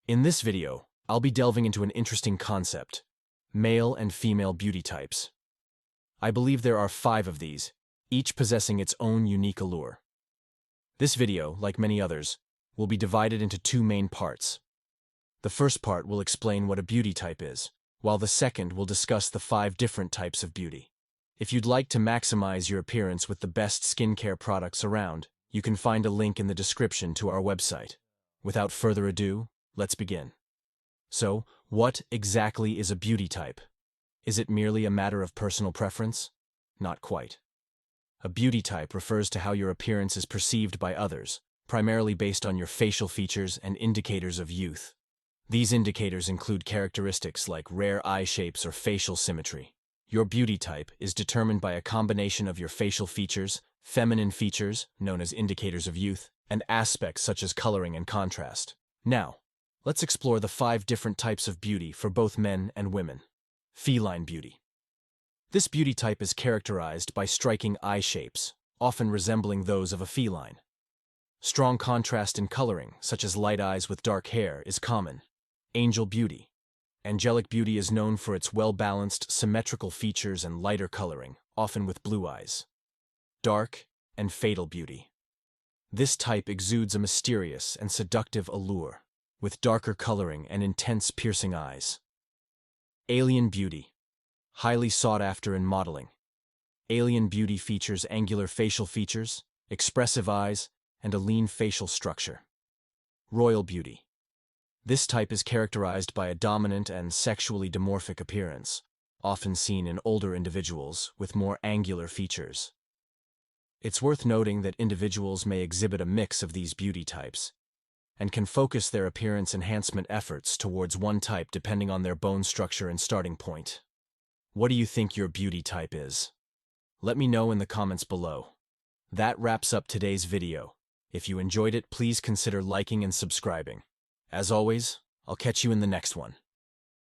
In this video, I'll be delving into an interesting concept: male and female beauty types. I believe there are 5 of these, each possessing its own unique allure. This video, like many others, will be divided into 2 main parts. The first part will explain what a beauty type is, while the second will discuss the 5 different types of beauty. If you'd like to maximize your appearance with the best skincare products around, you can find a link in the description to our website. Without further ado, let's begin. So, what exactly is a beauty type? Is it merely a matter of personal preference? Not quite. A beauty type refers to how your appearance is perceived by others, primarily based on your facial features and indicators of youth. These indicators include characteristics like rare eye shapes or facial symmetry. Your beauty type is determined by a combination of your facial features, feminine features, known as indicators of youth, and aspects such as coloring and contrast. Now, let's explore the 5 different types of beauty for both men and women. Feline beauty. This beauty type is characterized by striking eye shapes, often resembling those of a feline. Strong contrast in coloring, such as light eyes with dark hair, is common. Angel beauty. Angelic beauty is known for its well-balanced, symmetrical features and lighter coloring, often with blue eyes. Dark and fatal beauty. This type exudes a mysterious and seductive allure, with darker coloring and intense piercing eyes. Alien beauty. Highly sought after in modeling. Alien beauty features angular facial features, expressive eyes, and a lean facial structure. Royal beauty. This type is characterized by a dominant and sexually dimorphic appearance, often seen in older individuals with more angular features. It's worth noting that individuals may exhibit a mix of these beauty types, and can focus their appearance enhancement efforts towards one type depending on their bone structure and starting point. What do you think your beauty type is? Let me know in the comments below. That wraps up today's video. If you enjoyed it, please consider liking and subscribing. As always, I'll catch you in the next one.